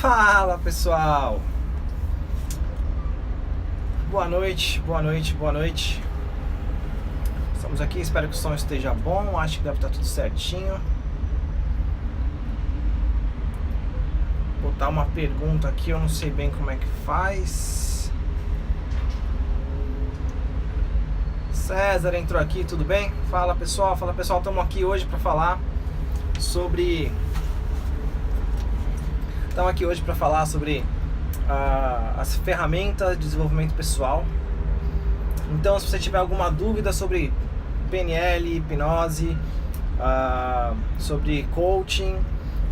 Fala pessoal, boa noite, boa noite, boa noite. Estamos aqui, espero que o som esteja bom, acho que deve estar tudo certinho. Vou botar uma pergunta aqui, eu não sei bem como é que faz. César entrou aqui, tudo bem? Fala pessoal, estamos aqui hoje para falar sobre... as ferramentas de desenvolvimento pessoal. Então, se você tiver alguma dúvida sobre PNL, hipnose, sobre coaching,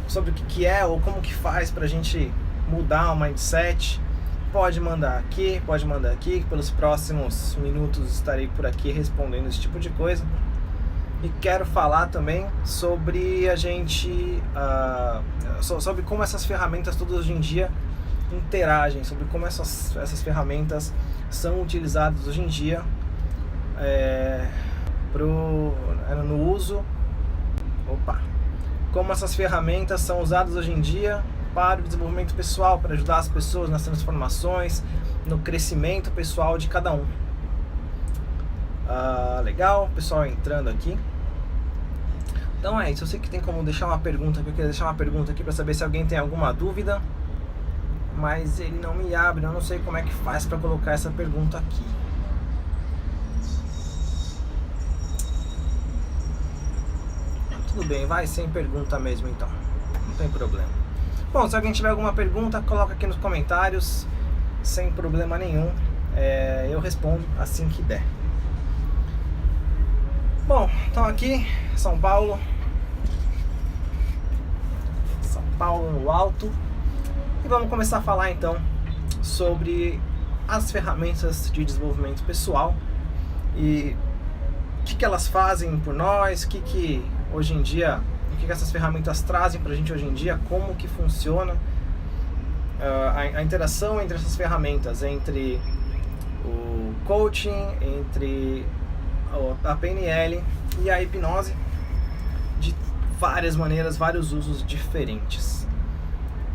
sobre o que é ou como que faz pra gente mudar o mindset, pode mandar aqui, que pelos próximos minutos estarei por aqui respondendo esse tipo de coisa. E quero falar também sobre sobre como essas ferramentas todas hoje em dia interagem, sobre como essas ferramentas são utilizadas hoje em dia no uso. Como essas ferramentas são usadas hoje em dia para o desenvolvimento pessoal, para ajudar as pessoas nas transformações, no crescimento pessoal de cada um. Legal, pessoal entrando aqui. Então é isso, eu sei que tem como deixar uma pergunta, eu queria deixar uma pergunta aqui para saber se alguém tem alguma dúvida, mas ele não me abre, eu não sei como é que faz para colocar essa pergunta aqui. Tudo bem, vai sem pergunta mesmo então, não tem problema. Bom, se alguém tiver alguma pergunta, coloca aqui nos comentários, sem problema nenhum, eu respondo assim que der. Bom, então aqui, São Paulo no alto, e vamos começar a falar então sobre as ferramentas de desenvolvimento pessoal e o que elas fazem por nós, o que hoje em dia, o que essas ferramentas trazem pra gente hoje em dia, como que funciona a interação entre essas ferramentas, entre o coaching, entre a PNL e a hipnose, de várias maneiras, vários usos diferentes,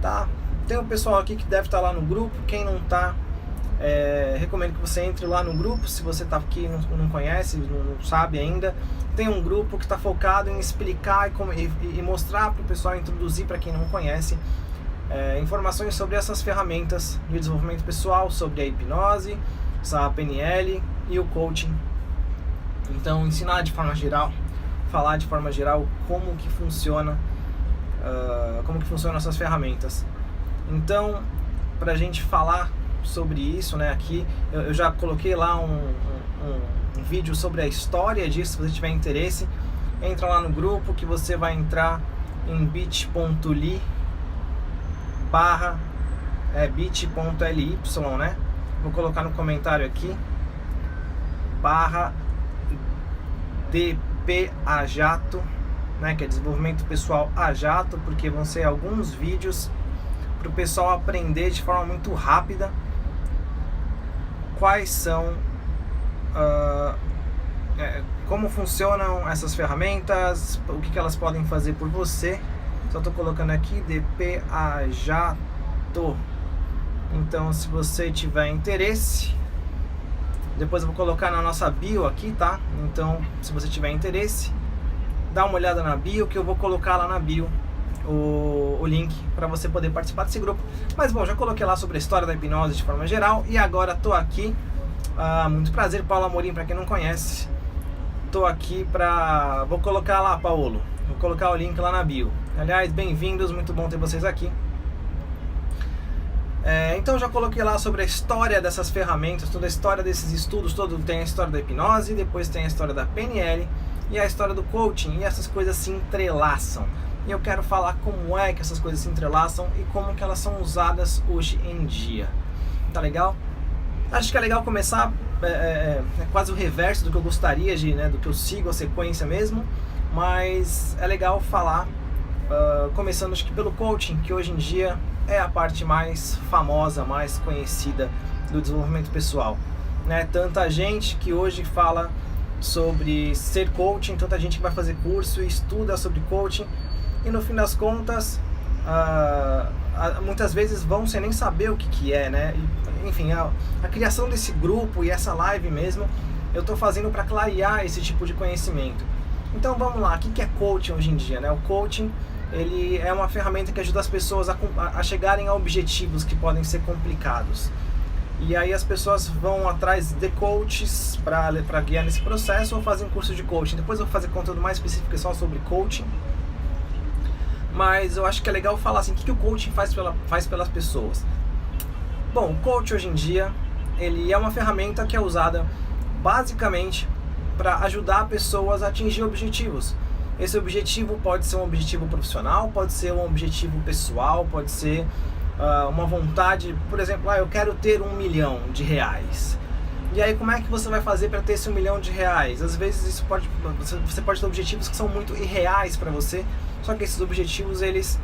tá? Tem um pessoal aqui que deve estar lá no grupo. Quem não está, recomendo que você entre lá no grupo. Se você está aqui e não conhece, não sabe ainda, tem um grupo que está focado em explicar e mostrar para o pessoal, introduzir para quem não conhece, informações sobre essas ferramentas de desenvolvimento pessoal, sobre a hipnose, a PNL e o coaching. Então, ensinar de forma geral, falar de forma geral como que funcionam essas ferramentas. Então, para a gente falar sobre isso, né, aqui, eu já coloquei lá um vídeo sobre a história disso. Se você tiver interesse, entra lá no grupo, que você vai entrar em bit.ly bit.ly, né? Vou colocar no comentário aqui, DP a jato, né, que é desenvolvimento pessoal a jato, porque vão ser alguns vídeos para o pessoal aprender de forma muito rápida quais são, como funcionam essas ferramentas, o que elas podem fazer por você. Só estou colocando aqui DP a jato. Então, se você tiver interesse, depois eu vou colocar na nossa bio aqui, tá? Então, se você tiver interesse, dá uma olhada na bio, que eu vou colocar lá na bio o link para você poder participar desse grupo. Mas bom, já coloquei lá sobre a história da hipnose de forma geral, e agora tô aqui, muito prazer, Paulo Amorim, para quem não conhece. Tô aqui vou colocar lá, Paulo, vou colocar o link lá na bio. Aliás, bem-vindos, muito bom ter vocês aqui. Então já coloquei lá sobre a história dessas ferramentas, toda a história desses estudos, tem a história da hipnose, depois tem a história da PNL e a história do coaching, e essas coisas se entrelaçam. E eu quero falar como é que essas coisas se entrelaçam e como que elas são usadas hoje em dia. Tá legal? Acho que é legal começar, é quase o reverso do que eu gostaria do que eu sigo a sequência mesmo, mas é legal falar, começando acho que pelo coaching, que hoje em dia é a parte mais famosa, mais conhecida do desenvolvimento pessoal, né? Tanta gente que hoje fala sobre ser coaching, tanta gente que vai fazer curso e estuda sobre coaching, e no fim das contas muitas vezes vão sem nem saber o que é, né? Enfim, a criação desse grupo e essa live mesmo, eu estou fazendo para clarear esse tipo de conhecimento. Então vamos lá, o que é coaching hoje em dia, né? O coaching, ele é uma ferramenta que ajuda as pessoas a chegarem a objetivos que podem ser complicados. E aí as pessoas vão atrás de coaches para guiar nesse processo, ou fazem curso de coaching. Depois eu vou fazer conteúdo mais específico só sobre coaching. Mas eu acho que é legal falar assim, o que o coaching faz pelas pessoas. Bom, o coach hoje em dia, ele é uma ferramenta que é usada basicamente para ajudar pessoas a atingir objetivos. Esse objetivo pode ser um objetivo profissional, pode ser um objetivo pessoal, pode ser uma vontade, por exemplo, eu quero ter R$1 milhão. E aí como é que você vai fazer para ter esse R$1 milhão? Às vezes você pode ter objetivos que são muito irreais para você, só que esses objetivos eles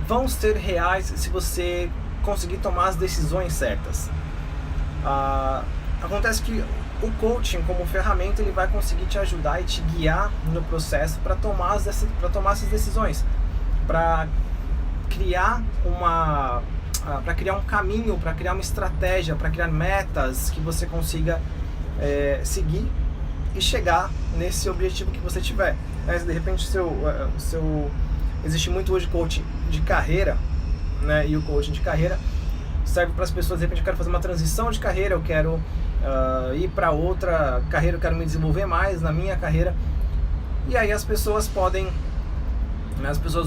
vão ser reais se você conseguir tomar as decisões certas. Acontece que o coaching como ferramenta ele vai conseguir te ajudar e te guiar no processo para tomar essas decisões, para criar um caminho, para criar uma estratégia, para criar metas que você consiga seguir e chegar nesse objetivo que você tiver. Mas de repente existe muito hoje coaching de carreira, né? E o coaching de carreira serve para as pessoas, de repente eu quero fazer uma transição de carreira, eu quero ir para outra carreira, eu quero me desenvolver mais na minha carreira. E aí as pessoas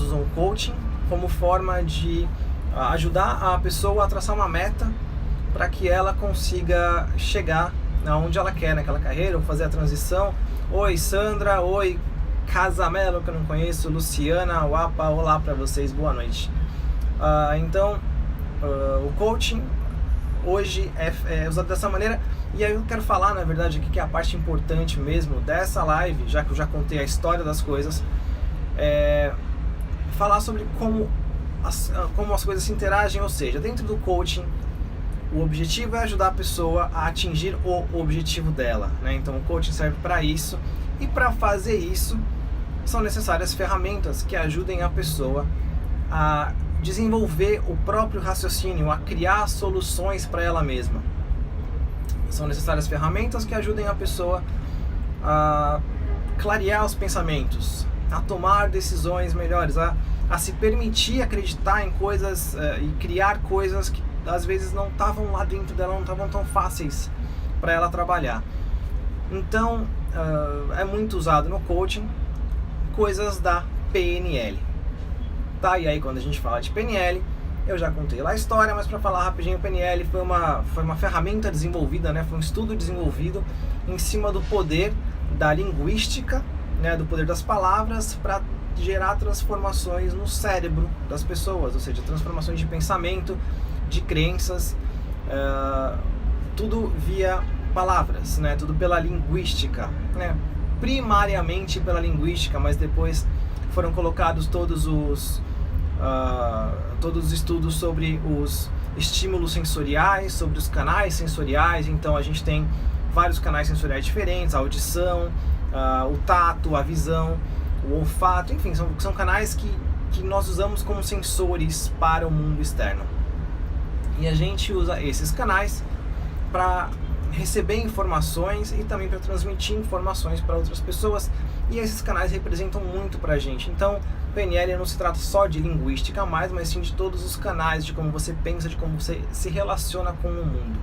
usam o coaching como forma de ajudar a pessoa a traçar uma meta para que ela consiga chegar onde ela quer naquela carreira, ou fazer a transição. Oi Sandra, oi Casamelo, que eu não conheço, Luciana, Wapa, olá para vocês, boa noite. Então o coaching hoje é usado dessa maneira, e aí eu quero falar, na verdade, aqui que é a parte importante mesmo dessa live, já que eu já contei a história das coisas, falar sobre como as coisas se interagem, ou seja, dentro do coaching, o objetivo é ajudar a pessoa a atingir o objetivo dela, né? Então o coaching serve para isso, e para fazer isso são necessárias ferramentas que ajudem a pessoa a desenvolver o próprio raciocínio, a criar soluções para ela mesma. São necessárias ferramentas que ajudem a pessoa a clarear os pensamentos, a tomar decisões melhores, a se permitir acreditar em coisas e criar coisas que às vezes não estavam lá dentro dela, não estavam tão fáceis para ela trabalhar. Então é muito usado no coaching coisas da PNL. Tá? E aí quando a gente fala de PNL, eu já contei lá a história, mas para falar rapidinho, o PNL foi uma ferramenta desenvolvida, né? Foi um estudo desenvolvido em cima do poder da linguística, né? Do poder das palavras para gerar transformações no cérebro das pessoas, ou seja, transformações de pensamento, de crenças, tudo via palavras, né? Tudo pela linguística, né? Primariamente pela linguística, mas depois foram colocados todos os estudos sobre os estímulos sensoriais, sobre os canais sensoriais. Então a gente tem vários canais sensoriais diferentes, a audição, o tato, a visão, o olfato, enfim, são canais que nós usamos como sensores para o mundo externo. E a gente usa esses canais para receber informações e também para transmitir informações para outras pessoas, e esses canais representam muito para a gente. Então PNL não se trata só de linguística mais, mas sim de todos os canais, de como você pensa, de como você se relaciona com o mundo.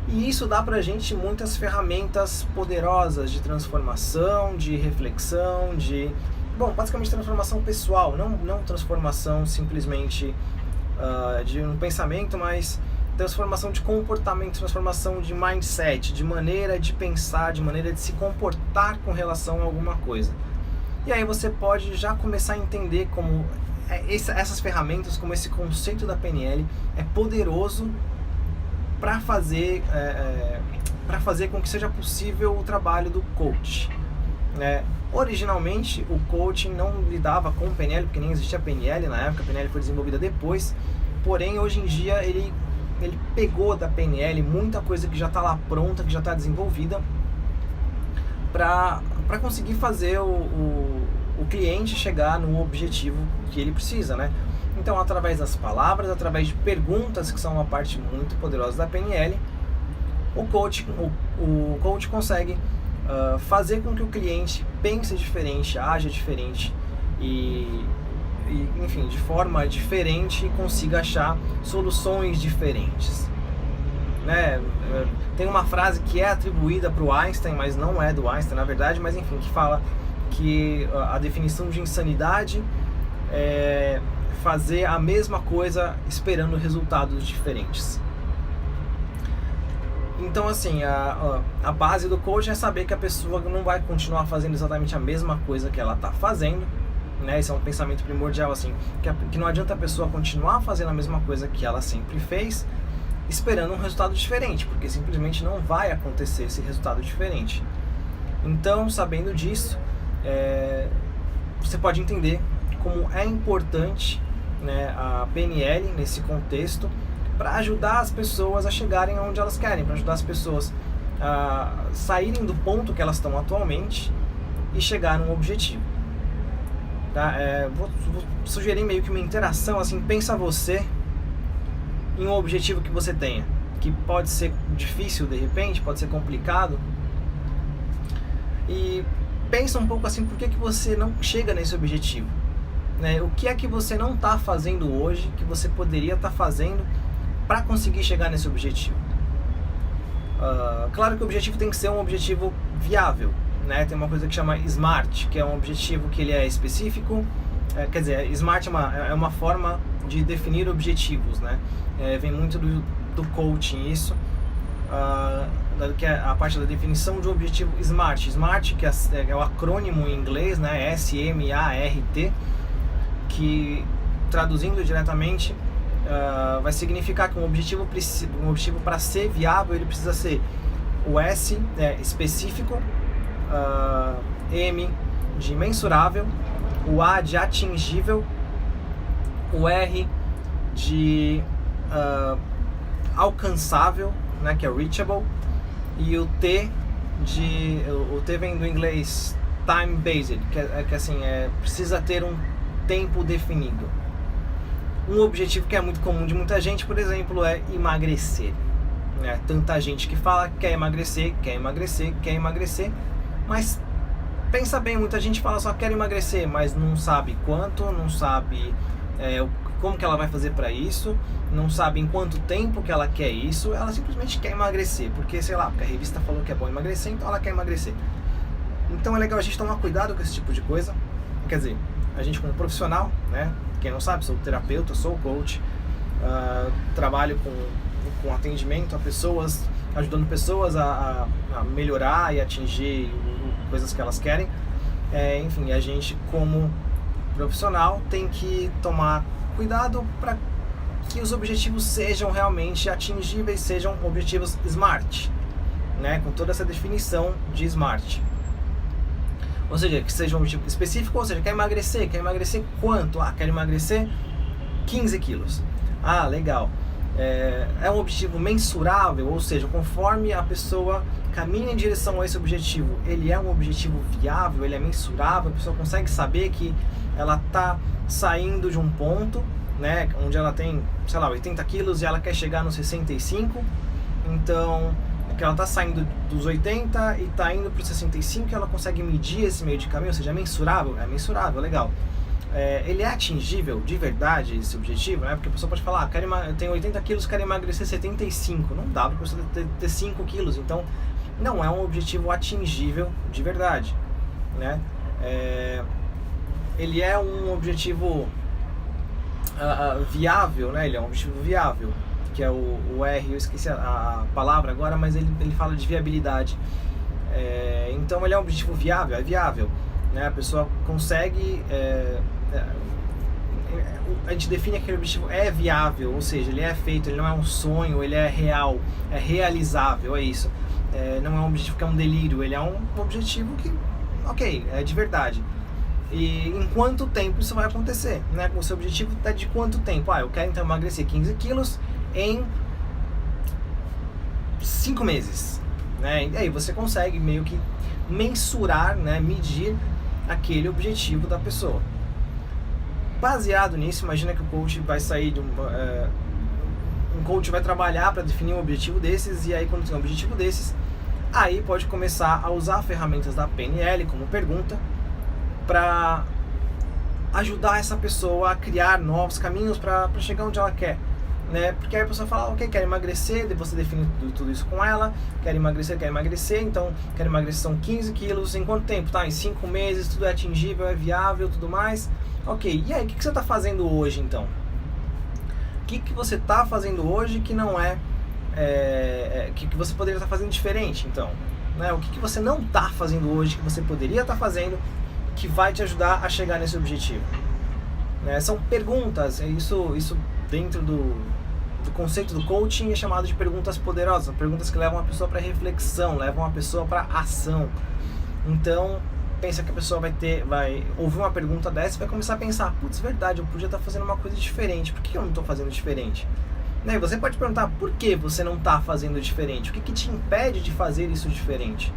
E isso dá pra gente muitas ferramentas poderosas de transformação, de reflexão, basicamente transformação pessoal, não transformação simplesmente de um pensamento, mas transformação de comportamento, transformação de mindset, de maneira de pensar, de maneira de se comportar com relação a alguma coisa. E aí você pode já começar a entender como essas ferramentas, como esse conceito da PNL é poderoso para fazer com que seja possível o trabalho do coach. Originalmente o coaching não lidava com PNL, porque nem existia PNL na época, a PNL foi desenvolvida depois, porém hoje em dia ele pegou da PNL muita coisa que já está lá pronta, que já está desenvolvida para conseguir fazer o o cliente chegar no objetivo que ele precisa, né? Então, através das palavras, através de perguntas, que são uma parte muito poderosa da PNL, o coach consegue fazer com que o cliente pense diferente, haja diferente e, enfim, de forma diferente, consiga achar soluções diferentes, né? Tem uma frase que é atribuída para o Einstein, mas não é do Einstein, na verdade, mas enfim, que fala que a definição de insanidade é fazer a mesma coisa esperando resultados diferentes. Então, assim, a base do coaching é saber que a pessoa não vai continuar fazendo exatamente a mesma coisa que ela está fazendo, né? Esse é um pensamento primordial, assim, que não adianta a pessoa continuar fazendo a mesma coisa que ela sempre fez, esperando um resultado diferente, porque simplesmente não vai acontecer esse resultado diferente. Então, sabendo disso, você pode entender como é importante, né, a PNL nesse contexto para ajudar as pessoas a chegarem aonde elas querem, para ajudar as pessoas a saírem do ponto que elas estão atualmente e chegar num objetivo. Tá? Vou sugerir meio que uma interação, assim, pensa você em um objetivo que você tenha, que pode ser difícil de repente, pode ser complicado, e pensa um pouco assim, por que você não chega nesse objetivo? Né? O que é que você não está fazendo hoje, que você poderia estar fazendo para conseguir chegar nesse objetivo? Claro que o objetivo tem que ser um objetivo viável, né? Tem uma coisa que chama SMART, que é um objetivo que ele é específico, quer dizer, SMART é uma forma de definir objetivos, né? Vem muito do coaching isso, que é a parte da definição de um objetivo SMART. SMART, que é o acrônimo em inglês, né? SMART, que traduzindo diretamente vai significar que um objetivo para ser viável, ele precisa ser o S específico, M de mensurável, o A de atingível, o R de alcançável, né, que é reachable, e o T vem do inglês time based, que assim, precisa ter um tempo definido. Um objetivo que é muito comum de muita gente, por exemplo, é emagrecer, né? Tanta gente que fala que quer emagrecer, mas pensa bem, muita gente fala só quer emagrecer, mas não sabe quanto, não sabe como que ela vai fazer para isso, não sabe em quanto tempo que ela quer isso, ela simplesmente quer emagrecer, porque sei lá, porque a revista falou que é bom emagrecer, então ela quer emagrecer. Então é legal a gente tomar cuidado com esse tipo de coisa, quer dizer, a gente como profissional, né? Quem não sabe, sou terapeuta, sou coach, trabalho com atendimento a pessoas, ajudando pessoas a melhorar e atingir coisas que elas querem. Enfim, a gente como profissional tem que tomar cuidado para que os objetivos sejam realmente atingíveis, sejam objetivos SMART, né? Com toda essa definição de SMART. Ou seja, que seja um objetivo específico, ou seja, quer emagrecer quanto? Quero emagrecer 15 quilos. Legal. É um objetivo mensurável, ou seja, conforme a pessoa caminha em direção a esse objetivo, ele é um objetivo viável, ele é mensurável, a pessoa consegue saber que ela está saindo de um ponto, né, onde ela tem, sei lá, 80 quilos e ela quer chegar nos 65, então que ela está saindo dos 80 e está indo para os 65, e ela consegue medir esse meio de caminho, ou seja, é mensurável, legal. Ele é atingível de verdade esse objetivo, né? Porque a pessoa pode falar, eu tenho 80 quilos, quero emagrecer 75, não dá para você ter 5 quilos, então não é um objetivo atingível de verdade, né? Ele é um objetivo viável, né? Ele é um objetivo viável, que é o R, eu esqueci a palavra agora, mas ele fala de viabilidade. Então ele é um objetivo viável, é viável, né? A pessoa consegue, a gente define que aquele objetivo é viável, ou seja, ele é feito, ele não é um sonho, ele é real, é realizável, é isso. Não é um objetivo que é um delírio, ele é um objetivo que, ok, é de verdade. E em quanto tempo isso vai acontecer, né? O seu objetivo é de quanto tempo? Eu quero então emagrecer 15 quilos em 5 meses, né? E aí você consegue meio que mensurar, né? Medir aquele objetivo da pessoa. Baseado nisso, imagina que o coach vai sair de um coach vai trabalhar para definir um objetivo desses, e aí quando tem um objetivo desses, aí pode começar a usar ferramentas da PNL como pergunta para ajudar essa pessoa a criar novos caminhos para chegar onde ela quer, né? Porque aí a pessoa fala, ok, quer emagrecer, você define tudo isso com ela, quer emagrecer, então quer emagrecer são 15 quilos, em quanto tempo? Tá, em 5 meses, tudo é atingível, é viável, tudo mais. Ok, e aí, o que você está fazendo hoje então? O que você está fazendo hoje que não que você poderia estar fazendo diferente, então? Né? O que você não está fazendo hoje que você poderia estar fazendo que vai te ajudar a chegar nesse objetivo? Né? São perguntas, isso dentro do conceito do coaching é chamado de perguntas poderosas, perguntas que levam a pessoa para reflexão, levam a pessoa para ação. Então, pensa que a pessoa vai ouvir uma pergunta dessa e vai começar a pensar, putz, verdade, eu podia estar fazendo uma coisa diferente, por que eu não estou fazendo diferente? Né? E você pode perguntar, por que você não está fazendo diferente? O que te impede de fazer isso diferente?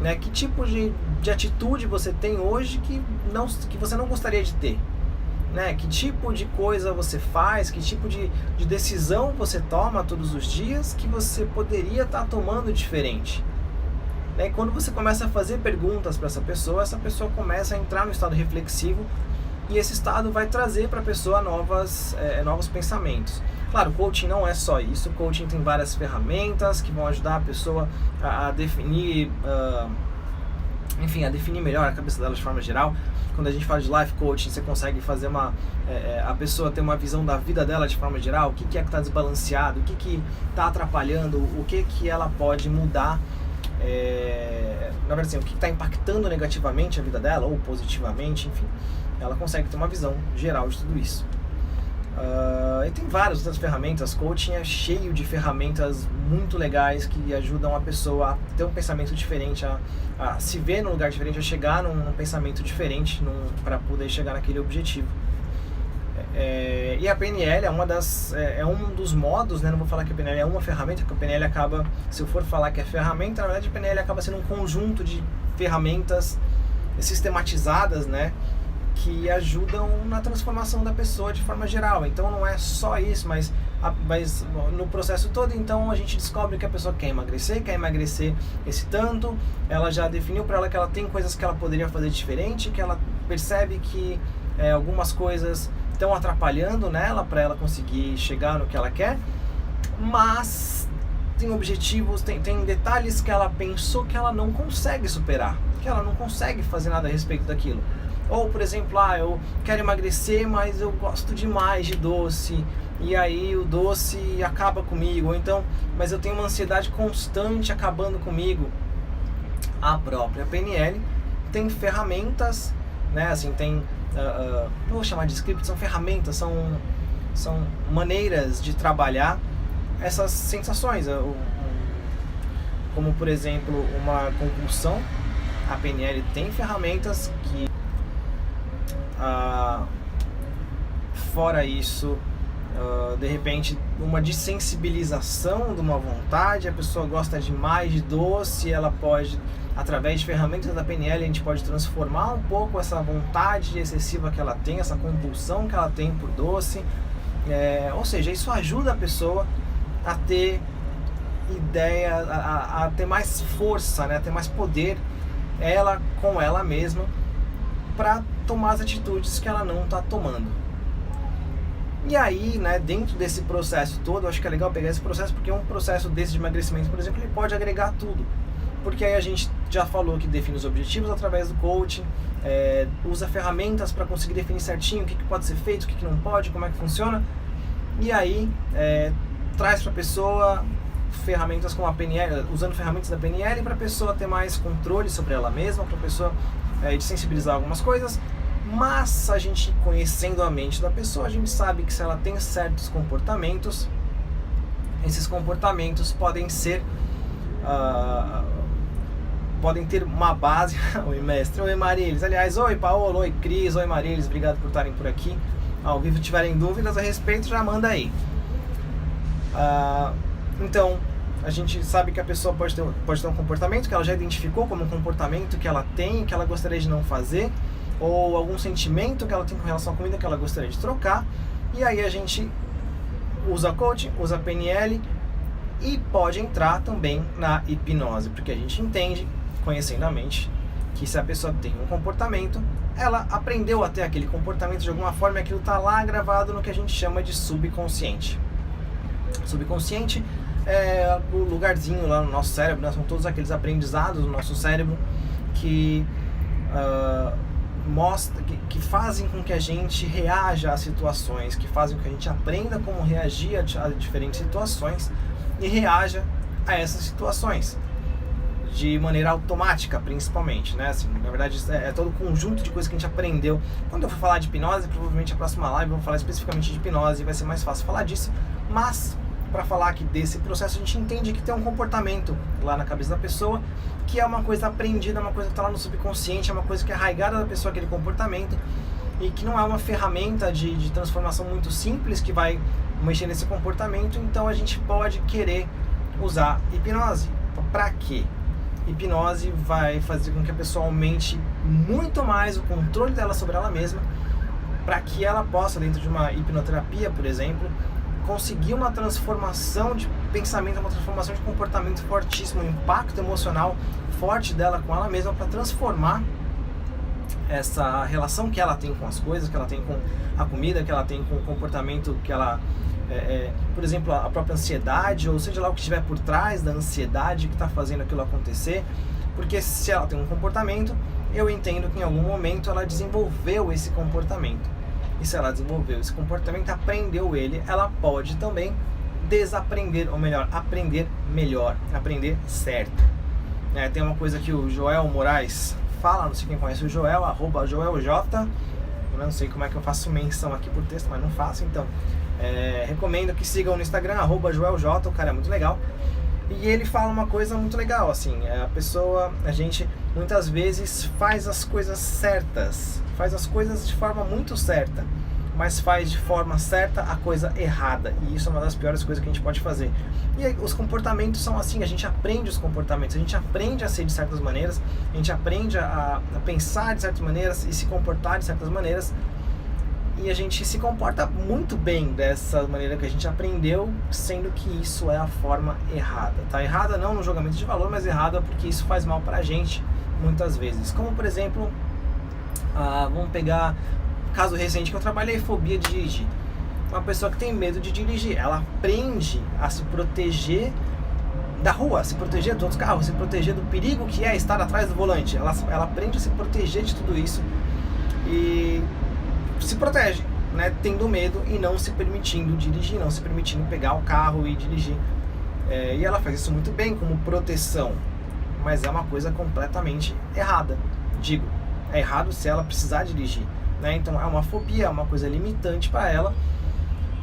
Né? Que tipo de atitude você tem hoje que você não gostaria de ter? Né? Que tipo de coisa você faz, que tipo de decisão você toma todos os dias que você poderia estar tomando diferente? E quando você começa a fazer perguntas para essa pessoa começa a entrar no estado reflexivo, e esse estado vai trazer para a pessoa novos pensamentos. Claro, o coaching não é só isso, o coaching tem várias ferramentas que vão ajudar a pessoa a definir, a definir melhor a cabeça dela de forma geral. Quando a gente fala de life coaching, você consegue fazer a pessoa ter uma visão da vida dela de forma geral, o que é que está desbalanceado, o que está atrapalhando, o que ela pode mudar. Na verdade, assim, o que está impactando negativamente a vida dela ou positivamente, enfim, ela consegue ter uma visão geral de tudo isso. E tem várias outras ferramentas. Coaching é cheio de ferramentas muito legais que ajudam a pessoa a ter um pensamento diferente, a se ver num lugar diferente, a chegar num pensamento diferente para poder chegar naquele objetivo. E a PNL é um dos modos, né? Não vou falar que a PNL é uma ferramenta, porque a PNL acaba, se eu for falar que é ferramenta, na verdade a PNL acaba sendo um conjunto de ferramentas sistematizadas, né? Que ajudam na transformação da pessoa de forma geral. Então não é só isso, mas no processo todo, então a gente descobre que a pessoa quer emagrecer esse tanto, ela já definiu para ela que ela tem coisas que ela poderia fazer diferente, que ela percebe que algumas coisas estão atrapalhando nela para ela conseguir chegar no que ela quer, mas tem objetivos, tem detalhes que ela pensou que ela não consegue superar, que ela não consegue fazer nada a respeito daquilo. Ou, por exemplo, eu quero emagrecer, mas eu gosto demais de doce, e aí o doce acaba comigo, ou então, mas eu tenho uma ansiedade constante acabando comigo. A própria PNL tem ferramentas, né, assim, não vou chamar de script, são ferramentas, são maneiras de trabalhar essas sensações, como, por exemplo, uma compulsão. A PNL tem ferramentas que, fora isso, de repente, uma desensibilização de uma vontade, a pessoa gosta demais de doce, ela pode, através de ferramentas da PNL, a gente pode transformar um pouco essa vontade excessiva que ela tem, essa compulsão que ela tem por doce, ou seja, isso ajuda a pessoa a ter ideia, a ter mais força, né, a ter mais poder, ela com ela mesma, para tomar as atitudes que ela não está tomando. E aí, né, dentro desse processo todo, eu acho que é legal pegar esse processo, porque um processo desse de emagrecimento, por exemplo, ele pode agregar tudo. Porque aí a gente já falou que define os objetivos através do coaching, usa ferramentas para conseguir definir certinho o que pode ser feito, o que não pode, como é que funciona. E aí, traz para a pessoa ferramentas como a PNL, usando ferramentas da PNL para a pessoa ter mais controle sobre ela mesma, para a pessoa desensibilizar algumas coisas. Mas a gente, conhecendo a mente da pessoa, a gente sabe que se ela tem certos comportamentos, esses comportamentos podem ter uma base. Oi, mestre. Oi, Marilis. Aliás, oi, Paola. Oi, Cris. Oi, Marilis. Obrigado por estarem por aqui. Ao vivo, tiverem dúvidas a respeito, já manda aí. Então, a gente sabe que a pessoa pode ter um comportamento que ela já identificou como um comportamento que ela tem, que ela gostaria de não fazer, ou algum sentimento que ela tem com relação à comida que ela gostaria de trocar, e aí a gente usa coaching, usa PNL e pode entrar também na hipnose, porque a gente entende, conhecendo a mente, que se a pessoa tem um comportamento, ela aprendeu a ter aquele comportamento de alguma forma e aquilo está lá gravado no que a gente chama de subconsciente. Subconsciente é o lugarzinho lá no nosso cérebro, né? São todos aqueles aprendizados do nosso cérebro que que fazem com que a gente reaja a situações, que fazem com que a gente aprenda como reagir a diferentes situações e reaja a essas situações de maneira automática, principalmente, né? Assim, na verdade, é todo um conjunto de coisas que a gente aprendeu. Quando eu for falar de hipnose, provavelmente a próxima live eu vou falar especificamente de hipnose, vai ser mais fácil falar disso, mas para falar aqui desse processo, a gente entende que tem um comportamento lá na cabeça da pessoa, que é uma coisa aprendida, uma coisa que está lá no subconsciente, é uma coisa que é arraigada da pessoa, aquele comportamento, e que não é uma ferramenta de transformação muito simples que vai mexer nesse comportamento. Então a gente pode querer usar hipnose. Para quê? Hipnose vai fazer com que a pessoa aumente muito mais o controle dela sobre ela mesma, para que ela possa, dentro de uma hipnoterapia, por exemplo, conseguir uma transformação de pensamento, uma transformação de comportamento fortíssimo, um impacto emocional forte dela com ela mesma, para transformar essa relação que ela tem com as coisas, que ela tem com a comida, que ela tem com o comportamento que ela... por exemplo, a própria ansiedade, ou seja lá o que estiver por trás da ansiedade que está fazendo aquilo acontecer, porque se ela tem um comportamento, eu entendo que em algum momento ela desenvolveu esse comportamento, e se ela desenvolveu esse comportamento, aprendeu ele, ela pode também desaprender, ou melhor, aprender melhor, aprender certo. Tem uma coisa que o Joel Moraes fala, não sei quem conhece o Joel, @JoelJ, eu não sei como é que eu faço menção aqui por texto, mas não faço, então recomendo que sigam no Instagram, @JoelJ, o cara é muito legal. E ele fala uma coisa muito legal, assim, a gente muitas vezes faz as coisas certas, faz as coisas de forma muito certa, mas faz de forma certa a coisa errada, e isso é uma das piores coisas que a gente pode fazer. E aí, os comportamentos são assim, a gente aprende os comportamentos, a gente aprende a ser de certas maneiras, a gente aprende a pensar de certas maneiras e se comportar de certas maneiras, e a gente se comporta muito bem dessa maneira que a gente aprendeu, sendo que isso é a forma errada. Tá errada não no julgamento de valor, mas errada porque isso faz mal pra gente muitas vezes. Como, por exemplo, vamos pegar um caso recente que eu trabalhei, fobia de dirigir. Uma pessoa que tem medo de dirigir, ela aprende a se proteger da rua, se proteger dos outros carros, se proteger do perigo que é estar atrás do volante. Ela aprende a se proteger de tudo isso e se protege, né, tendo medo e não se permitindo dirigir, não se permitindo pegar o carro e dirigir. E ela faz isso muito bem como proteção, mas é uma coisa completamente errada. Digo, é errado se ela precisar dirigir, né? Então é uma fobia, é uma coisa limitante para ela,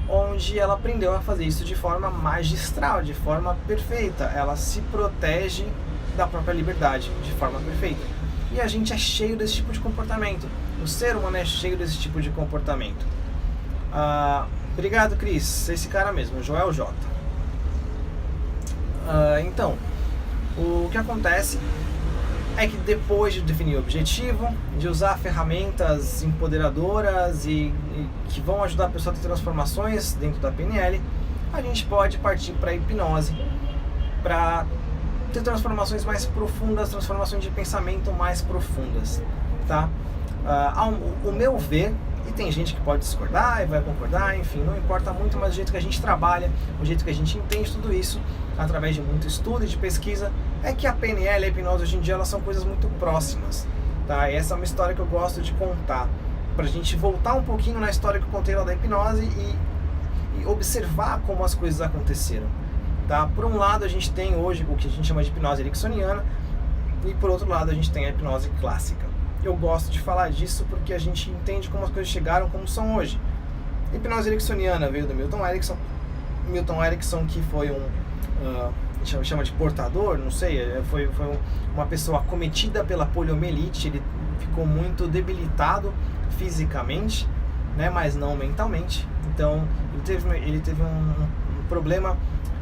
onde ela aprendeu a fazer isso de forma magistral, de forma perfeita. Ela se protege da própria liberdade de forma perfeita. E a gente é cheio desse tipo de comportamento. O ser humano é cheio desse tipo de comportamento. Obrigado, Cris. Esse cara mesmo, Joel J. Então, o que acontece é que depois de definir o objetivo, de usar ferramentas empoderadoras e que vão ajudar a pessoa a ter transformações dentro da PNL, a gente pode partir para a hipnose, para ter transformações mais profundas, transformações de pensamento mais profundas, tá? Ao meu ver, e tem gente que pode discordar e vai concordar, enfim, não importa muito, mas o jeito que a gente trabalha, o jeito que a gente entende tudo isso, através de muito estudo e de pesquisa, é que a PNL e a hipnose hoje em dia elas são coisas muito próximas, tá? E essa é uma história que eu gosto de contar, pra gente voltar um pouquinho na história que eu contei lá da hipnose e observar como as coisas aconteceram, tá? Por um lado, a gente tem hoje o que a gente chama de hipnose ericksoniana, e por outro lado, a gente tem a hipnose clássica. Eu gosto de falar disso porque a gente entende como as coisas chegaram como são hoje. A hipnose ericksoniana veio do Milton Erickson. Milton Erickson, que foi chama de portador, não sei, foi uma pessoa acometida pela poliomielite. Ele ficou muito debilitado fisicamente, né, mas não mentalmente. Então ele teve um problema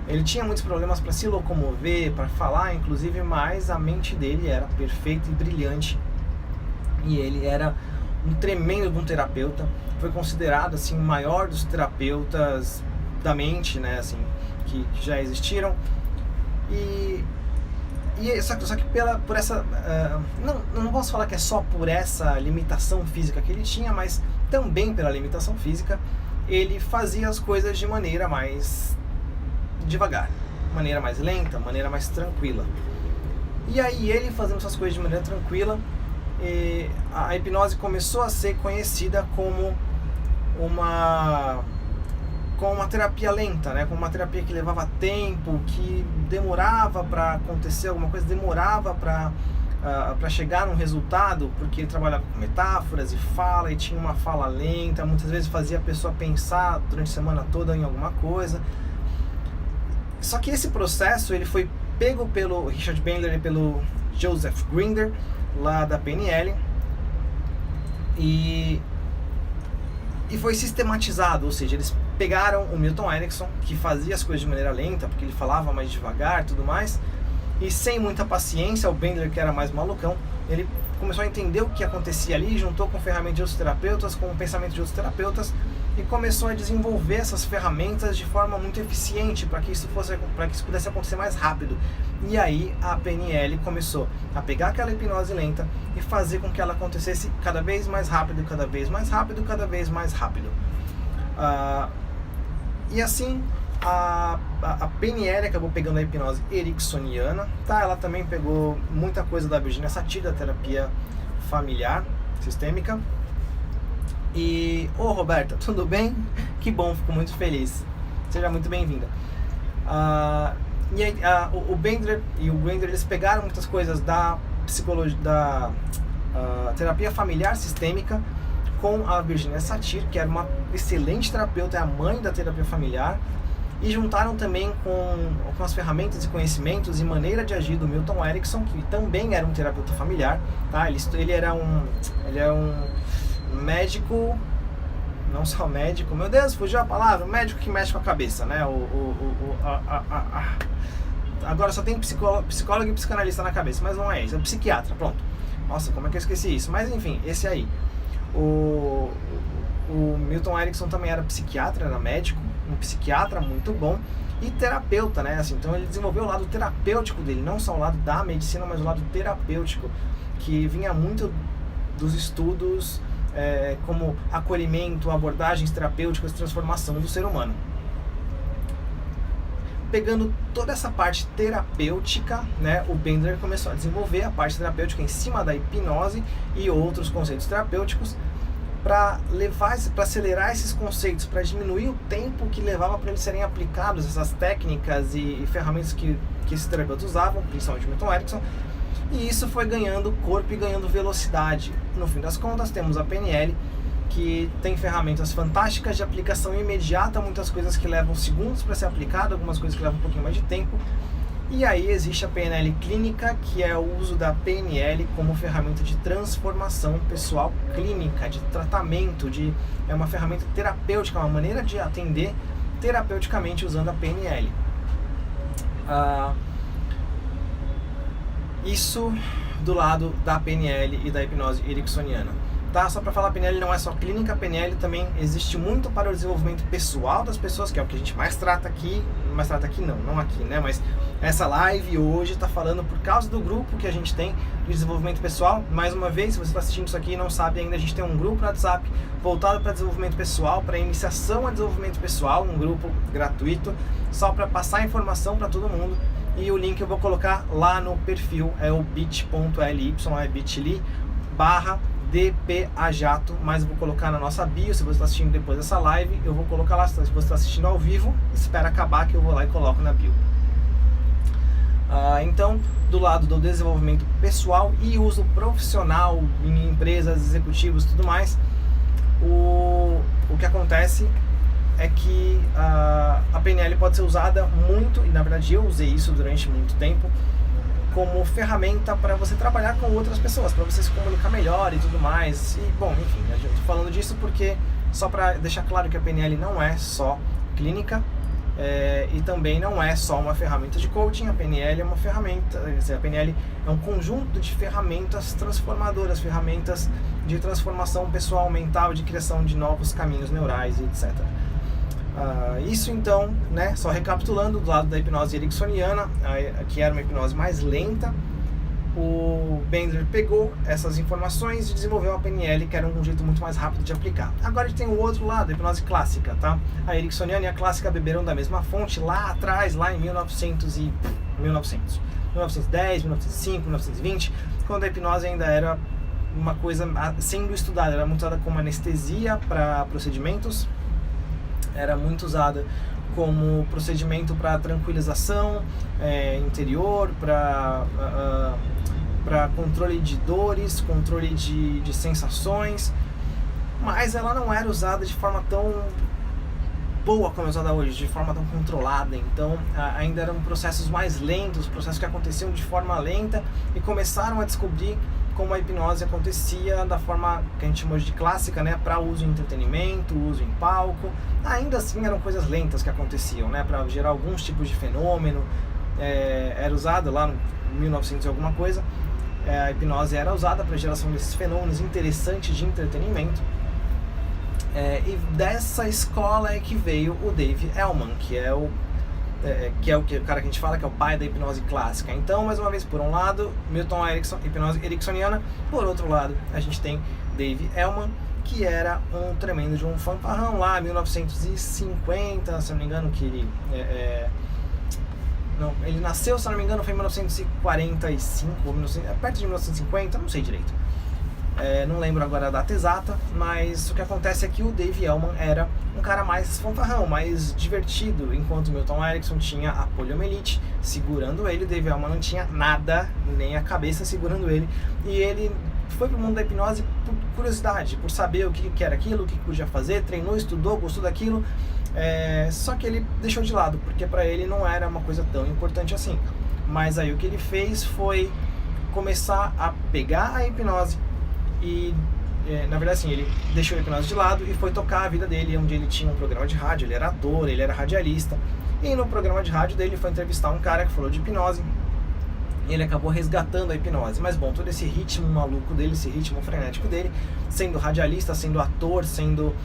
Ele tinha muitos problemas para se locomover, para falar, inclusive, mas a mente dele era perfeita e brilhante. E ele era um tremendo de um terapeuta. Foi considerado assim o maior dos terapeutas da mente, né, assim, que já existiram. Só que por essa não posso falar que é só por essa limitação física que ele tinha, mas também pela limitação física, ele fazia as coisas de maneira mais devagar, maneira mais lenta, maneira mais tranquila. E aí ele fazendo essas coisas de maneira tranquila, a hipnose começou a ser conhecida como uma terapia lenta, né? Como uma terapia que levava tempo, que demorava para acontecer alguma coisa, demorava para chegar num resultado, porque ele trabalhava com metáforas e fala, e tinha uma fala lenta, muitas vezes fazia a pessoa pensar durante a semana toda em alguma coisa. Só que esse processo ele foi pego pelo Richard Bandler e pelo Joseph Grinder, lá da PNL, e foi sistematizado, ou seja, eles pegaram o Milton Erickson, que fazia as coisas de maneira lenta, porque ele falava mais devagar e tudo mais, e sem muita paciência, o Bandler, que era mais malucão, ele começou a entender o que acontecia ali, juntou com ferramentas de outros terapeutas, com o pensamento de outros terapeutas, e começou a desenvolver essas ferramentas de forma muito eficiente para que isso pudesse acontecer mais rápido. E aí a PNL começou a pegar aquela hipnose lenta e fazer com que ela acontecesse cada vez mais rápido, cada vez mais rápido, cada vez mais rápido. E assim a PNL acabou pegando a hipnose ericksoniana, tá? Ela também pegou muita coisa da Virginia Satir, da terapia familiar sistêmica. E, Roberta, tudo bem? Que bom, fico muito feliz. Seja muito bem-vinda. E aí, o Bandler e o Grinder, eles pegaram muitas coisas da psicologia, da terapia familiar sistêmica com a Virginia Satir, que era uma excelente terapeuta, é a mãe da terapia familiar, e juntaram também com as ferramentas e conhecimentos e maneira de agir do Milton Erickson, que também era um terapeuta familiar, tá? Ele era um médico, não só médico, meu Deus, fugiu a palavra, um médico que mexe com a cabeça, né? Agora só tem psicólogo e psicanalista na cabeça, mas não é isso, é psiquiatra, pronto. Nossa, como é que eu esqueci isso? Mas enfim, esse aí. O Milton Erickson também era psiquiatra, era médico, um psiquiatra muito bom e terapeuta, né? Assim, então ele desenvolveu o lado terapêutico dele, não só o lado da medicina, mas o lado terapêutico, que vinha muito dos estudos como acolhimento, abordagens terapêuticas, transformação do ser humano. Pegando toda essa parte terapêutica, né, o Bandler começou a desenvolver a parte terapêutica em cima da hipnose e outros conceitos terapêuticos para acelerar esses conceitos, para diminuir o tempo que levava para eles serem aplicados, essas técnicas e ferramentas que esses terapeutas usavam, principalmente o Milton Erickson. E isso foi ganhando corpo e ganhando velocidade. No fim das contas, temos a PNL, que tem ferramentas fantásticas de aplicação imediata, muitas coisas que levam segundos para ser aplicado, algumas coisas que levam um pouquinho mais de tempo. E aí existe a PNL clínica, que é o uso da PNL como ferramenta de transformação pessoal clínica, de tratamento, é uma ferramenta terapêutica, uma maneira de atender terapeuticamente usando a PNL. Isso do lado da PNL e da hipnose ericksoniana. Tá? Só para falar, a PNL não é só clínica, a PNL também existe muito para o desenvolvimento pessoal das pessoas, que é o que a gente mais trata aqui, não aqui, né? Mas essa live hoje está falando por causa do grupo que a gente tem de desenvolvimento pessoal. Mais uma vez, se você está assistindo isso aqui e não sabe ainda, a gente tem um grupo no WhatsApp voltado para desenvolvimento pessoal, para iniciação a desenvolvimento pessoal, um grupo gratuito, só para passar informação para todo mundo. E o link eu vou colocar lá no perfil, é o bit.ly, é bit.ly/DPAjato, mas eu vou colocar na nossa bio. Se você está assistindo depois dessa live, eu vou colocar lá. Se você está assistindo ao vivo, espera acabar que eu vou lá e coloco na bio. Então, do lado do desenvolvimento pessoal e uso profissional em empresas, executivos e tudo mais, o que acontece é que a PNL pode ser usada muito, e na verdade eu usei isso durante muito tempo, como ferramenta para você trabalhar com outras pessoas, para você se comunicar melhor e tudo mais. E, bom, enfim, eu estou falando disso porque, só para deixar claro que a PNL não é só clínica, E também não é só uma ferramenta de coaching. A PNL é uma ferramenta, quer dizer, a PNL é um conjunto de ferramentas transformadoras, ferramentas de transformação pessoal, mental, de criação de novos caminhos neurais, etc. Isso então, né, só recapitulando, do lado da hipnose ericksoniana, que era uma hipnose mais lenta, o Bandler pegou essas informações e desenvolveu a PNL, que era um jeito muito mais rápido de aplicar. Agora a gente tem o outro lado, a hipnose clássica, tá? A ericksoniana e a clássica beberam da mesma fonte lá atrás, lá em 1910, 1905, 1920, quando a hipnose ainda era uma coisa sendo estudada, era muito usada como anestesia para procedimentos, era muito usada como procedimento para tranquilização interior, para controle de dores, controle de sensações, mas ela não era usada de forma tão boa como é usada hoje, de forma tão controlada. Então ainda eram processos mais lentos, processos que aconteciam de forma lenta, e começaram a descobrir como a hipnose acontecia da forma que a gente chama de clássica, né, para uso em entretenimento, uso em palco. Ainda assim eram coisas lentas que aconteciam, né, para gerar alguns tipos de fenômeno. Era usada lá em 1900 e alguma coisa, a hipnose era usada para a geração desses fenômenos interessantes de entretenimento. E dessa escola é que veio o Dave Elman, que é o cara que a gente fala que é o pai da hipnose clássica. Então, mais uma vez, por um lado, Milton Erickson, hipnose ericksoniana, por outro lado, a gente tem Dave Elman, que era um tremendo de um fanfarrão lá, 1950, se não me engano, que ele... ele nasceu, se não me engano, foi em 1945, ou perto de 1950, não sei direito. Não lembro agora a data exata, mas o que acontece é que o Dave Elman era um cara mais fanfarrão, mais divertido, enquanto Milton Erickson tinha a poliomielite segurando ele. O Dave Elman não tinha nada, nem a cabeça segurando ele, e ele foi pro mundo da hipnose por curiosidade, por saber o que era aquilo, o que podia fazer, treinou, estudou, gostou daquilo, só que ele deixou de lado, porque para ele não era uma coisa tão importante assim. Mas aí o que ele fez foi começar a pegar a hipnose e, na verdade, assim, ele deixou a hipnose de lado e foi tocar a vida dele, onde ele tinha um programa de rádio, ele era ator, ele era radialista, e no programa de rádio dele foi entrevistar um cara que falou de hipnose, e ele acabou resgatando a hipnose. Mas bom, todo esse ritmo maluco dele, esse ritmo frenético dele, sendo radialista, sendo ator, sendo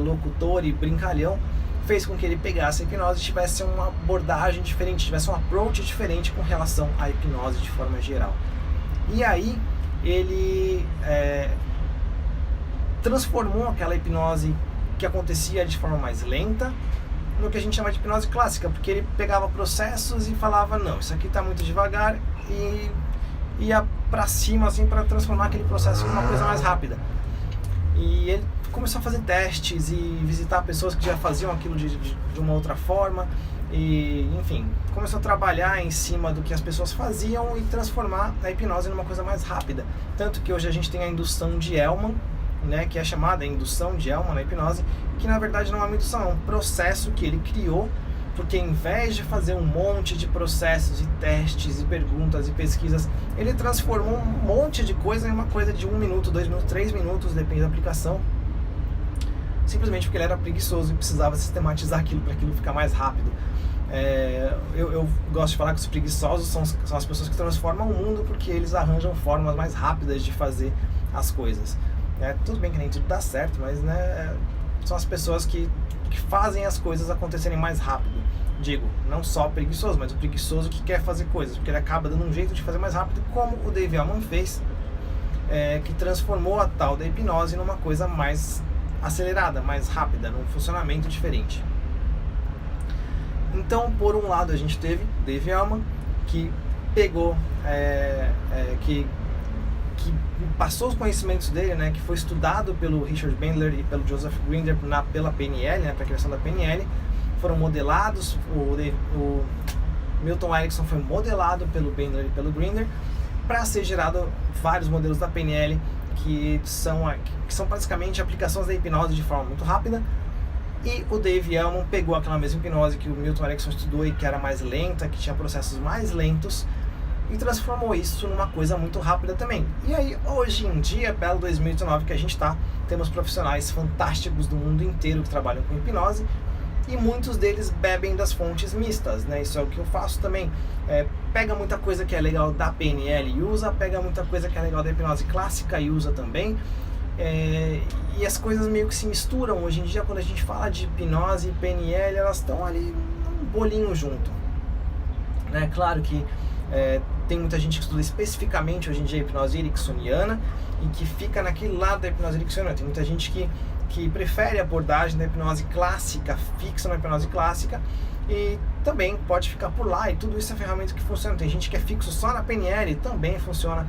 locutor e brincalhão, fez com que ele pegasse a hipnose e tivesse uma abordagem diferente, tivesse um approach diferente com relação à hipnose de forma geral. E aí ele transformou aquela hipnose que acontecia de forma mais lenta no que a gente chama de hipnose clássica, porque ele pegava processos e falava, não, isso aqui está muito devagar, e ia para cima assim para transformar aquele processo em uma coisa mais rápida. E ele começou a fazer testes e visitar pessoas que já faziam aquilo de uma outra forma, e enfim, começou a trabalhar em cima do que as pessoas faziam e transformar a hipnose numa coisa mais rápida. Tanto que hoje a gente tem a indução de Elman, né, que é chamada indução de Elman na hipnose, que na verdade não é uma indução, é um processo que ele criou, porque em vez de fazer um monte de processos e testes e perguntas e pesquisas, ele transformou um monte de coisa em uma coisa de 1 minuto, 2 minutos, 3 minutos, depende da aplicação, simplesmente porque ele era preguiçoso e precisava sistematizar aquilo para aquilo ficar mais rápido. Eu gosto de falar que os preguiçosos são as pessoas que transformam o mundo, porque eles arranjam formas mais rápidas de fazer as coisas. Tudo bem que nem tudo dá certo, mas são as pessoas que fazem as coisas acontecerem mais rápido. Digo, não só o preguiçoso, mas o preguiçoso que quer fazer coisas, porque ele acaba dando um jeito de fazer mais rápido, como o Dave Elman fez, que transformou a tal da hipnose numa coisa mais acelerada, mais rápida, num funcionamento diferente. Então, por um lado, a gente teve Dave Elman, que pegou, que passou os conhecimentos dele, né, que foi estudado pelo Richard Bandler e pelo Joseph Grinder pela PNL, né, para a criação da PNL, foram modelados, o Milton Erickson foi modelado pelo Bandler e pelo Grinder, para ser gerado vários modelos da PNL que são basicamente aplicações da hipnose de forma muito rápida. E o Dave Elman pegou aquela mesma hipnose que o Milton Erickson estudou e que era mais lenta, que tinha processos mais lentos, e transformou isso numa coisa muito rápida também. E aí, hoje em dia, pelo 2019 que a gente temos profissionais fantásticos do mundo inteiro que trabalham com hipnose, e muitos deles bebem das fontes mistas, né? Isso é o que eu faço também. Pega muita coisa que é legal da PNL e usa, pega muita coisa que é legal da hipnose clássica e usa também. E as coisas meio que se misturam. Hoje em dia, quando a gente fala de hipnose e PNL, elas estão ali num bolinho junto, né? Claro que tem muita gente que estuda especificamente hoje em dia a hipnose ericksoniana e que fica naquele lado da hipnose ericksoniana. Tem muita gente que prefere a abordagem da hipnose clássica, fixa na hipnose clássica, e também pode ficar por lá, e tudo isso é ferramenta que funciona. Tem gente que é fixo só na PNL, também funciona.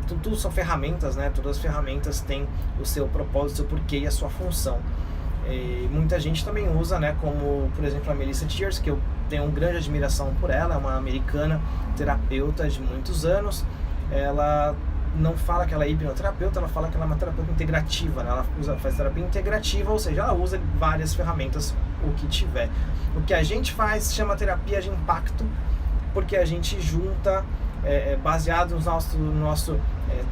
Tudo são ferramentas, né? Todas as ferramentas têm o seu propósito, o seu porquê e a sua função. E muita gente também usa, né? Como, por exemplo, a Melissa Tiers, que eu tenho uma grande admiração por ela, é uma americana terapeuta de muitos anos. Ela não fala que ela é hipnoterapeuta, ela fala que ela é uma terapeuta integrativa, né? Ela faz terapia integrativa, ou seja, ela usa várias ferramentas, o que tiver. O que a gente faz chama terapia de impacto, porque a gente junta, baseado no nosso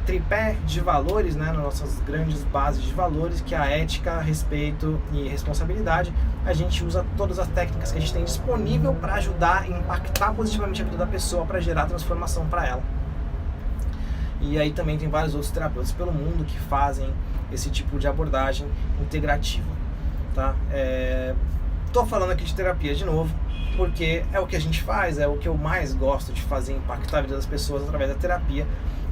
tripé de valores, né, nas nossas grandes bases de valores, que é a ética, respeito e responsabilidade. A gente usa todas as técnicas que a gente tem disponível para ajudar a impactar positivamente a vida da pessoa, para gerar transformação para ela. E aí também tem vários outros terapeutas pelo mundo que fazem esse tipo de abordagem integrativa, tá? Tô falando aqui de terapia de novo, porque é o que a gente faz, é o que eu mais gosto de fazer, impactar a vida das pessoas através da terapia.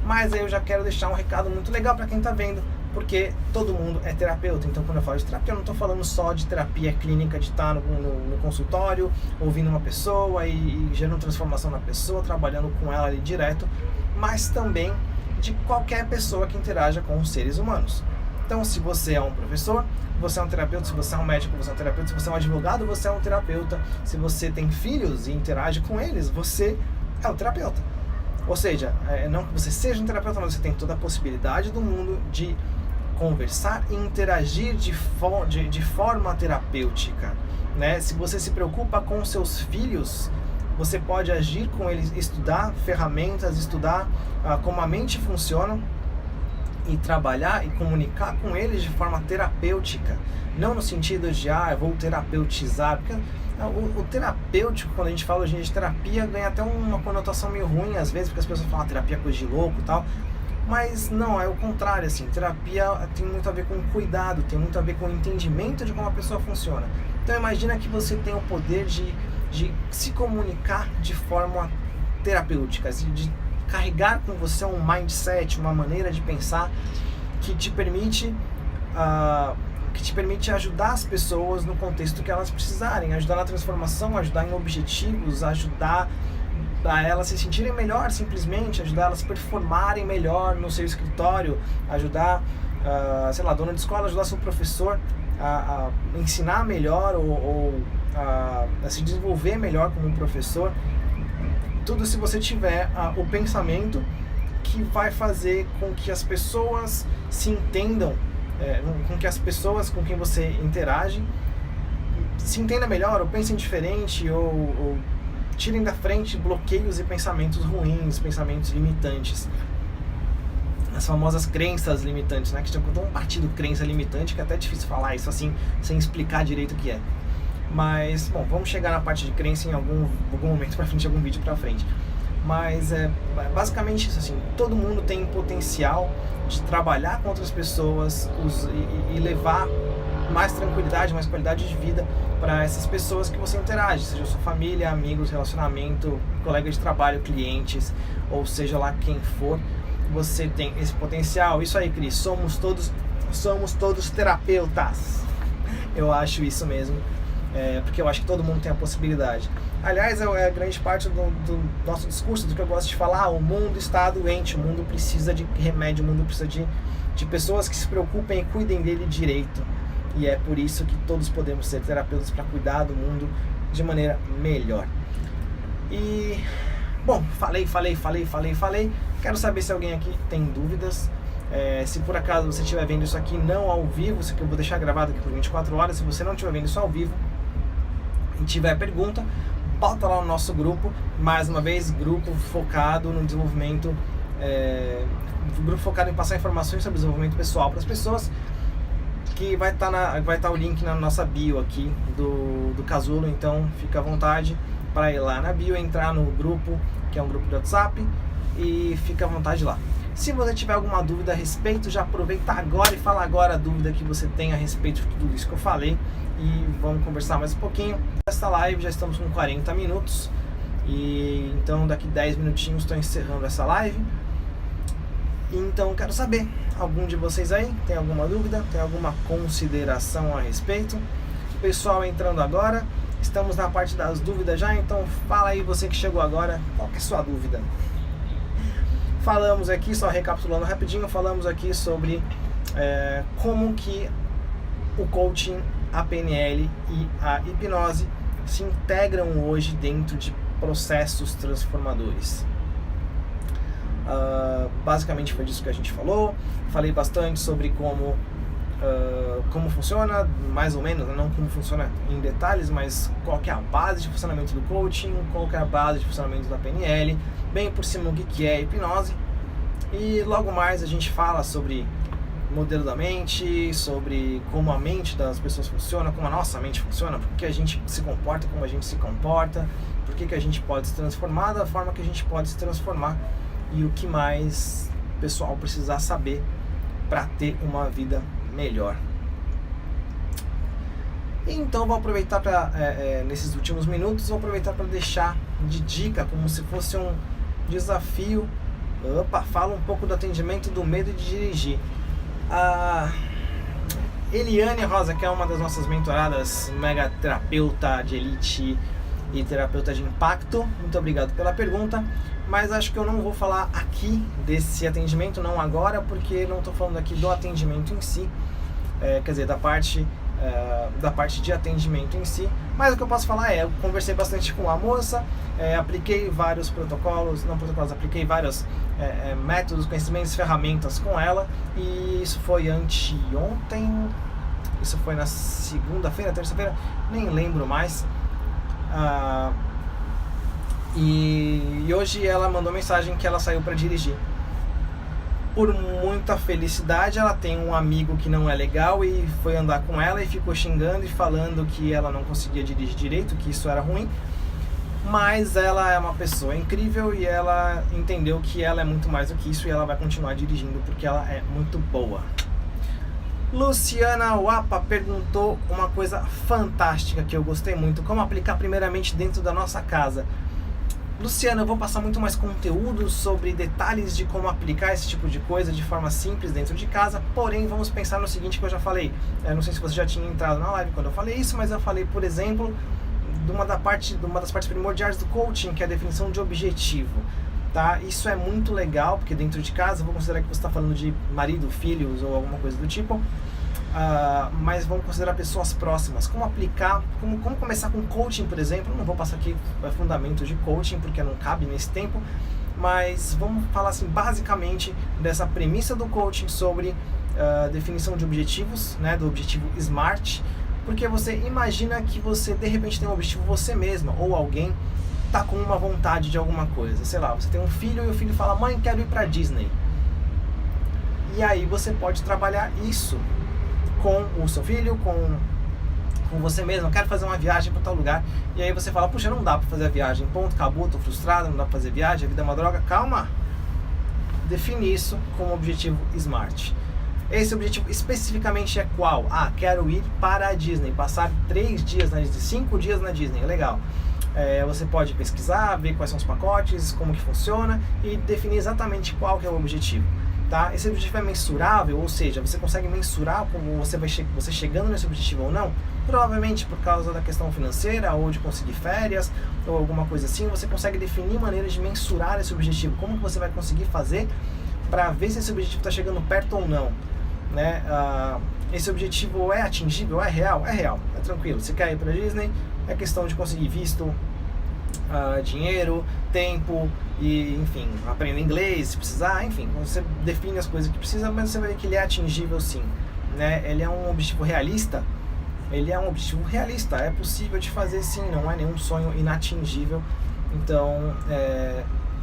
Mas aí eu já quero deixar um recado muito legal para quem tá vendo, porque todo mundo é terapeuta. Então, quando eu falo de terapia, eu não tô falando só de terapia clínica, de estar no consultório, ouvindo uma pessoa e gerando transformação na pessoa, trabalhando com ela ali direto, mas também de qualquer pessoa que interaja com os seres humanos. Então, se você é um professor, você é um terapeuta. Se você é um médico, você é um terapeuta. Se você é um advogado, você é um terapeuta. Se você tem filhos e interage com eles, você é um terapeuta. Ou seja, não que você seja um terapeuta, mas você tem toda a possibilidade do mundo de conversar e interagir de forma terapêutica, né? Se você se preocupa com seus filhos, você pode agir com eles, estudar ferramentas, estudar como a mente funciona e trabalhar e comunicar com eles de forma terapêutica. Não no sentido de, eu vou terapeutizar, porque o terapêutico, quando a gente fala hoje em dia de terapia, ganha até uma conotação meio ruim às vezes, porque as pessoas falam terapia é coisa de louco e tal. Mas não, é o contrário, assim. Terapia tem muito a ver com cuidado, tem muito a ver com o entendimento de como a pessoa funciona. Então imagina que você tem o poder de se comunicar de forma terapêutica, de carregar com você um mindset, uma maneira de pensar que te permite ajudar as pessoas no contexto que elas precisarem, ajudar na transformação, ajudar em objetivos, ajudar a elas se sentirem melhor, simplesmente ajudar elas a performarem melhor no seu escritório, ajudar, a dona de escola, ajudar seu professor a ensinar melhor ou a se desenvolver melhor como um professor. Tudo se você tiver o pensamento que vai fazer com que as pessoas se entendam, com que as pessoas com quem você interage se entendam melhor, ou pensem diferente, ou tirem da frente bloqueios e pensamentos ruins, pensamentos limitantes. As famosas crenças limitantes, né? Que já contou um partido crença limitante, que é até difícil falar isso assim, sem explicar direito o que é. Mas, bom, vamos chegar na parte de crença em algum momento pra frente, algum vídeo pra frente. Mas é basicamente isso, assim, todo mundo tem potencial de trabalhar com outras pessoas e levar mais tranquilidade, mais qualidade de vida para essas pessoas que você interage, seja sua família, amigos, relacionamento, colega de trabalho, clientes, ou seja lá quem for, você tem esse potencial. Isso aí, Cris, somos todos terapeutas. Eu acho isso mesmo. Porque eu acho que todo mundo tem a possibilidade. Aliás, é grande parte do nosso discurso, do que eu gosto de falar. O mundo está doente, o mundo precisa de remédio, o mundo precisa de pessoas que se preocupem e cuidem dele direito. E é por isso que todos podemos ser terapeutas, para cuidar do mundo de maneira melhor. E, bom, falei. Quero saber se alguém aqui tem dúvidas. Se por acaso você estiver vendo isso aqui não ao vivo, isso aqui eu vou deixar gravado aqui por 24 horas. Se você não estiver vendo isso ao vivo e tiver pergunta, bota lá no nosso grupo. Mais uma vez, grupo focado no desenvolvimento, grupo focado em passar informações sobre desenvolvimento pessoal para as pessoas. que vai estar o link na nossa bio aqui do Casulo, então fica à vontade para ir lá na bio, entrar no grupo, que é um grupo de WhatsApp, e fica à vontade lá. Se você tiver alguma dúvida a respeito, já aproveita agora e fala agora a dúvida que você tem a respeito de tudo isso que eu falei, e vamos conversar mais um pouquinho. Esta live já estamos com 40 minutos, e então daqui 10 minutinhos estou encerrando essa live. Então quero saber, algum de vocês aí tem alguma dúvida, tem alguma consideração a respeito? Pessoal entrando agora, estamos na parte das dúvidas já, então fala aí você que chegou agora, qual que é a sua dúvida? Falamos aqui, só recapitulando rapidinho, falamos aqui sobre como que o coaching, a PNL e a hipnose se integram hoje dentro de processos transformadores. Basicamente foi disso que a gente falou. Falei bastante sobre como funciona, mais ou menos, não como funciona em detalhes, mas qual que é a base de funcionamento do coaching, qual que é a base de funcionamento da PNL, bem por cima o que é a hipnose. E logo mais a gente fala sobre modelo da mente, sobre como a mente das pessoas funciona, como a nossa mente funciona, porque a gente se comporta como a gente se comporta, porque que a gente pode se transformar da forma que a gente pode se transformar, e o que mais o pessoal precisar saber para ter uma vida melhor. Então vou aproveitar para nesses últimos minutos, vou aproveitar para deixar de dica, como se fosse um desafio. Fala um pouco do atendimento do medo de dirigir. A Eliane Rosa, que é uma das nossas mentoradas, mega terapeuta de elite e terapeuta de impacto, muito obrigado pela pergunta, mas acho que eu não vou falar aqui desse atendimento, não agora, porque não estou falando aqui do atendimento em si, quer dizer, da parte de atendimento em si, mas o que eu posso falar eu conversei bastante com a moça, apliquei vários apliquei vários métodos, conhecimentos, ferramentas com ela, e isso foi anteontem, isso foi na segunda-feira, terça-feira, nem lembro mais. E hoje ela mandou mensagem que ela saiu para dirigir. Por muita felicidade, ela tem um amigo que não é legal e foi andar com ela e ficou xingando e falando que ela não conseguia dirigir direito, que isso era ruim. Mas ela é uma pessoa incrível e ela entendeu que ela é muito mais do que isso, e ela vai continuar dirigindo porque ela é muito boa. Luciana Wapa perguntou uma coisa fantástica que eu gostei muito: como aplicar primeiramente dentro da nossa casa. Luciana, eu vou passar muito mais conteúdo sobre detalhes de como aplicar esse tipo de coisa de forma simples dentro de casa, porém vamos pensar no seguinte que eu já falei. Não sei se você já tinha entrado na live quando eu falei isso, mas eu falei, por exemplo, de uma das partes primordiais do coaching, que é a definição de objetivo. Tá? Isso é muito legal, porque dentro de casa, vou considerar que você está falando de marido, filhos ou alguma coisa do tipo, mas vamos considerar pessoas próximas. Como aplicar, como começar com coaching, por exemplo. Não vou passar aqui fundamentos de coaching, porque não cabe nesse tempo, mas vamos falar assim, basicamente, dessa premissa do coaching sobre definição de objetivos, né, do objetivo SMART, porque você imagina que você de repente tem um objetivo você mesma, ou alguém tá com uma vontade de alguma coisa, sei lá, você tem um filho e o filho fala: mãe, quero ir pra Disney. E aí você pode trabalhar isso com o seu filho, com você mesmo. Quero fazer uma viagem para tal lugar, e aí você fala: puxa, não dá para fazer a viagem, ponto, acabou, tô frustrado, não dá para fazer viagem, a vida é uma droga. Calma, define isso como objetivo SMART. Esse objetivo especificamente é qual? Quero ir para a Disney, passar 3 dias na Disney, 5 dias na Disney, legal. Você pode pesquisar, ver quais são os pacotes, como que funciona e definir exatamente qual que é o objetivo. Tá? Esse objetivo é mensurável, ou seja, você consegue mensurar como você chegando nesse objetivo ou não? Provavelmente por causa da questão financeira, ou de conseguir férias, ou alguma coisa assim, você consegue definir maneiras de mensurar esse objetivo. Como que você vai conseguir fazer para ver se esse objetivo está chegando perto ou não? Né? Esse objetivo é atingível? É real? É real, é tranquilo. Você quer ir para a Disney, é questão de conseguir visto, dinheiro, tempo e, enfim, aprender inglês se precisar, enfim, você define as coisas que precisa, mas você vai ver que ele é atingível sim, né? Ele é um objetivo realista? Ele é um objetivo realista, é possível de fazer sim, não é nenhum sonho inatingível. Então,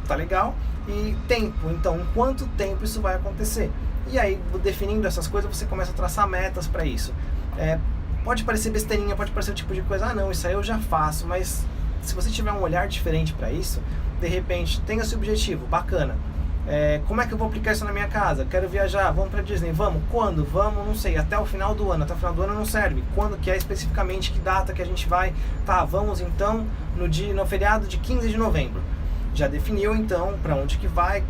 tá legal. E tempo, então, em quanto tempo isso vai acontecer? E aí, definindo essas coisas, você começa a traçar metas para isso. Pode parecer besteirinha, pode parecer o tipo de coisa, não, isso aí eu já faço, mas se você tiver um olhar diferente para isso, de repente, tenha esse objetivo, bacana. Como é que eu vou aplicar isso na minha casa? Quero viajar, vamos para Disney, vamos? Quando? Vamos, não sei, até o final do ano. Até o final do ano não serve. Quando que é especificamente, que data que a gente vai? Tá, vamos então no feriado de 15 de novembro. Já definiu então para onde que vai,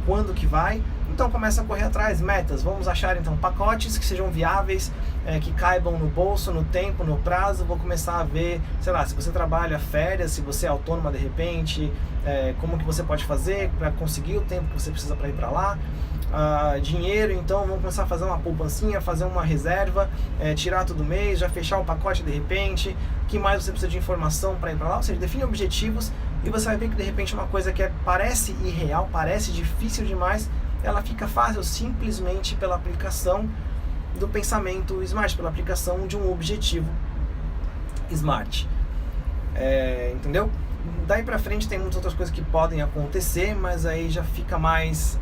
quando que vai. Então começa a correr atrás, metas. Vamos achar então pacotes que sejam viáveis, que caibam no bolso, no tempo, no prazo. Vou começar a ver, sei lá, se você trabalha férias, se você é autônoma de repente, como que você pode fazer para conseguir o tempo que você precisa para ir para lá. Dinheiro, então vamos começar a fazer uma poupancinha, fazer uma reserva, tirar todo mês, já fechar o pacote de repente. O que mais você precisa de informação para ir para lá? Ou seja, define objetivos e você vai ver que de repente uma coisa que parece irreal, parece difícil demais, ela fica fácil simplesmente pela aplicação do pensamento SMART, pela aplicação de um objetivo SMART. Entendeu? Daí pra frente tem muitas outras coisas que podem acontecer, mas aí já fica mais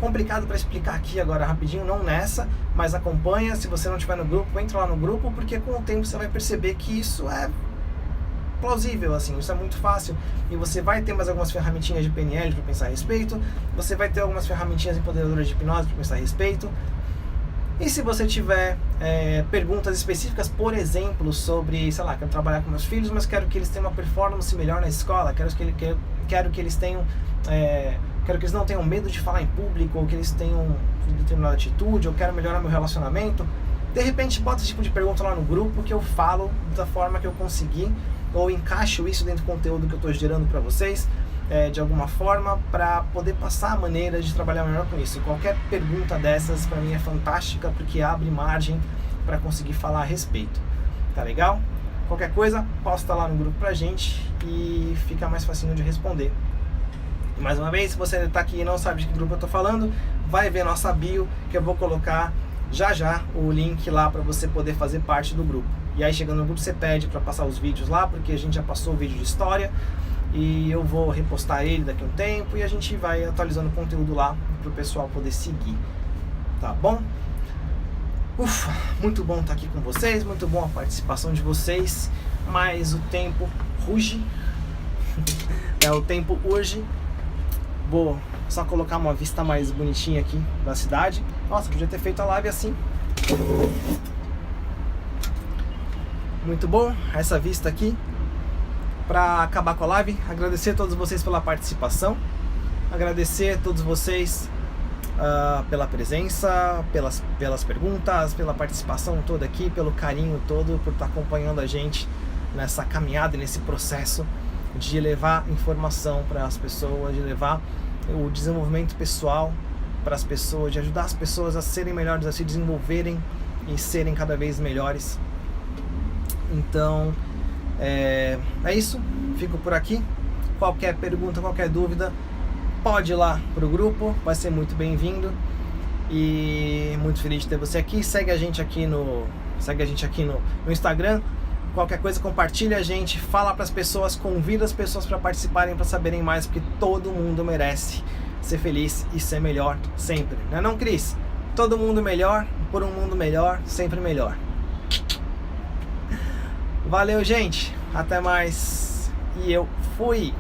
complicado para explicar aqui agora rapidinho, não nessa, mas acompanha. Se você não estiver no grupo, entra lá no grupo, porque com o tempo você vai perceber que isso é plausível, assim, isso é muito fácil, e você vai ter mais algumas ferramentinhas de PNL para pensar a respeito, você vai ter algumas ferramentinhas empoderadoras de hipnose para pensar a respeito. E se você tiver perguntas específicas, por exemplo, sobre, sei lá, quero trabalhar com meus filhos, mas quero que eles tenham uma performance melhor na escola, quero que eles tenham, quero que eles não tenham medo de falar em público, ou que eles tenham determinada atitude, ou quero melhorar meu relacionamento, de repente bota esse tipo de pergunta lá no grupo que eu falo da forma que eu conseguir, ou encaixo isso dentro do conteúdo que eu estou gerando para vocês, de alguma forma, para poder passar a maneira de trabalhar melhor com isso. E qualquer pergunta dessas para mim é fantástica, porque abre margem para conseguir falar a respeito. Tá legal? Qualquer coisa, posta lá no grupo pra gente e fica mais facinho de responder. E mais uma vez, se você está aqui e não sabe de que grupo eu estou falando, vai ver nossa bio, que eu vou colocar já o link lá para você poder fazer parte do grupo. E aí chegando no grupo você pede para passar os vídeos lá, porque a gente já passou o vídeo de história e eu vou repostar ele daqui a um tempo e a gente vai atualizando o conteúdo lá para o pessoal poder seguir, tá bom? Ufa, muito bom estar aqui com vocês, muito bom a participação de vocês, mas o tempo ruge, o tempo urge. Vou só colocar uma vista mais bonitinha aqui da cidade. Nossa, podia ter feito a live assim. Muito bom essa vista aqui. Para acabar com a live, agradecer a todos vocês pela participação, agradecer a todos vocês pela presença, pelas perguntas, pela participação toda aqui, pelo carinho todo, por estar acompanhando a gente nessa caminhada, nesse processo de levar informação para as pessoas, de levar o desenvolvimento pessoal para as pessoas, de ajudar as pessoas a serem melhores, a se desenvolverem e serem cada vez melhores. Então, é isso, fico por aqui. Qualquer pergunta, qualquer dúvida, pode ir lá pro grupo, vai ser muito bem-vindo. E muito feliz de ter você aqui. Segue a gente aqui no Instagram. Qualquer coisa, compartilha a gente, fala para as pessoas, convida as pessoas para participarem, para saberem mais, porque todo mundo merece ser feliz e ser melhor sempre, não é não, Cris? Todo mundo melhor, por um mundo melhor, sempre melhor. Valeu, gente, até mais e eu fui!